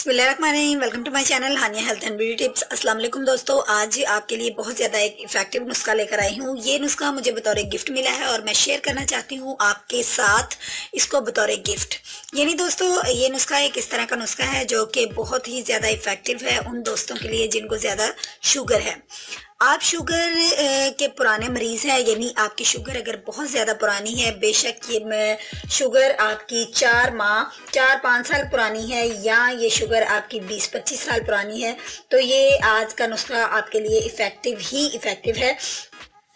बिस्मिल्लाहिर्रहमानिर्रहीम। Welcome to my channel Haniya health and beauty tips. अस्सलाम वालेकुम दोस्तों, आज आपके लिए बहुत ज़्यादा एक इफेक्टिव नुस्खा लेकर आई हूँ। ये नुस्खा मुझे बतौर गिफ्ट मिला है और मैं शेयर करना चाहती हूँ आपके साथ इसको बतौर गिफ्ट। यानी दोस्तों, ये नुस्खा एक इस तरह का नुस्खा है जो कि बहुत ही ज़्यादा इफेक्टिव है उन दोस्तों के लिए जिनको ज़्यादा शुगर है। आप शुगर के पुराने मरीज़ हैं, यानी आपकी शुगर अगर बहुत ज़्यादा पुरानी है, बेशक ये शुगर आपकी 4-5 साल पुरानी है या ये शुगर आपकी 20-25 साल पुरानी है, तो ये आज का नुस्खा आपके लिए इफ़ेक्टिव है।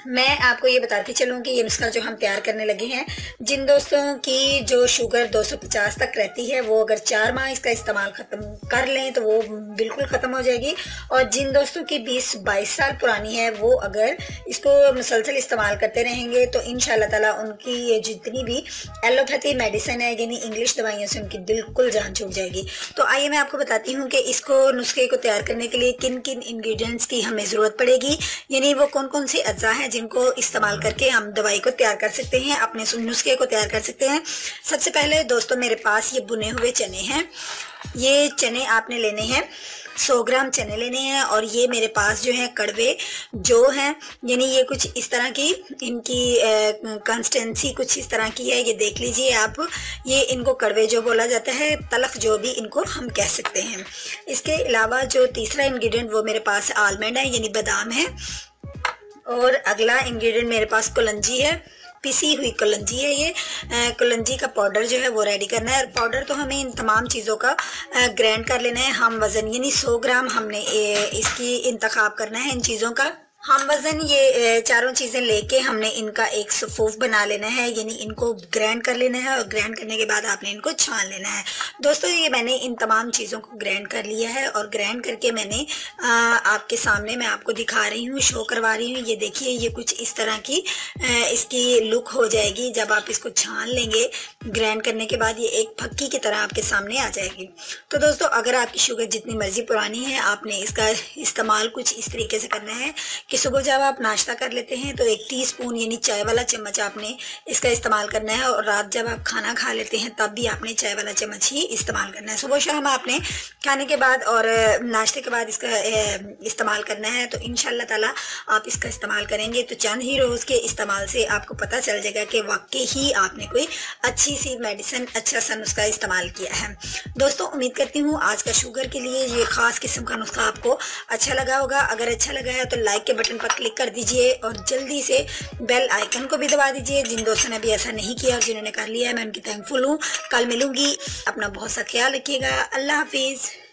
मैं आपको ये बताती चलूँ कि ये नुस्खा जो हम तैयार करने लगे हैं, जिन दोस्तों की जो शुगर 250 तक रहती है वो अगर 4 माह इसका इस्तेमाल ख़त्म कर लें तो वो बिल्कुल ख़त्म हो जाएगी। और जिन दोस्तों की 20-22 साल पुरानी है वो अगर इसको मुसलसल इस्तेमाल करते रहेंगे तो इंशाल्लाह ताला उनकी ये जितनी भी एलोपैथी मेडिसिन है यानी इंग्लिश दवाइयों से उनकी बिल्कुल जान छूट जाएगी। तो आइए मैं आपको बताती हूँ कि इसको नुस्खे को तैयार करने के लिए किन किन इंग्रेडिएंट्स की हमें ज़रूरत पड़ेगी, यानी वो कौन कौन से अज्जा हैं जिनको इस्तेमाल करके हम दवाई को तैयार कर सकते हैं, अपने नुस्खे को तैयार कर सकते हैं। सबसे पहले दोस्तों मेरे पास ये भुने हुए चने हैं। ये चने आपने लेने हैं, 100 ग्राम चने लेने हैं। और ये मेरे पास जो है कड़वे जो हैं, यानी ये कुछ इस तरह की इनकी कंसिस्टेंसी कुछ इस तरह की है, ये देख लीजिए आप। ये इनको कड़वे जो बोला जाता है, तलख जो भी इनको हम कह सकते हैं। इसके अलावा जो तीसरा इंग्रेडिएंट वो मेरे पास आलमंड है यानी बादाम है। और अगला इंग्रेडिएंट मेरे पास कलौंजी है, पिसी हुई कलौंजी है। ये कलौंजी का पाउडर जो है वो रेडी करना है। पाउडर तो हमें इन तमाम चीज़ों का ग्राइंड कर लेना है। हम वज़न यानी 100 ग्राम हमने इसकी इंतखाब करना है इन चीज़ों का। हम वज़न ये चारों चीज़ें लेके हमने इनका एक सफ़ूफ बना लेना है, यानी इनको ग्राइंड कर लेना है। और ग्राइंड करने के बाद आपने इनको छान लेना है। दोस्तों ये मैंने इन तमाम चीज़ों को ग्राइंड कर लिया है और ग्राइंड करके मैंने आपके सामने मैं आपको दिखा रही हूँ, शो करवा रही हूँ। ये देखिए, ये कुछ इस तरह की इसकी लुक हो जाएगी जब आप इसको छान लेंगे। ग्राइंड करने के बाद ये एक फक्की की तरह आपके सामने आ जाएगी। तो दोस्तों अगर आपकी शुगर जितनी मर्जी पुरानी है, आपने इसका इस्तेमाल कुछ इस तरीके से करना है कि सुबह जब आप नाश्ता कर लेते हैं तो 1 टीस्पून यानी चाय वाला चम्मच आपने इसका इस्तेमाल करना है। और रात जब आप खाना खा लेते हैं तब भी आपने चाय वाला चम्मच ही इस्तेमाल करना है। सुबह शाम आपने खाने के बाद और नाश्ते के बाद इसका इस्तेमाल करना है। तो इंशाल्लाह ताला आप इसका इस्तेमाल करेंगे तो चंद ही रोज़ के इस्तेमाल से आपको पता चल जाएगा कि वाकई ही आपने कोई अच्छी सी मेडिसिन, अच्छा सा नुस्खा इस्तेमाल किया है। दोस्तों उम्मीद करती हूँ आज का शुगर के लिए ये ख़ास किस्म का नुस्खा आपको अच्छा लगा होगा। अगर अच्छा लगा है तो लाइक के बटन पर क्लिक कर दीजिए और जल्दी से बेल आइकन को भी दबा दीजिए। जिन दोस्तों ने अभी ऐसा नहीं किया और जिन्होंने कर लिया है मैं उनकी थैंकफुल हूँ। कल मिलूंगी, अपना बहुत सा ख्याल रखिएगा। अल्लाह हाफिज़।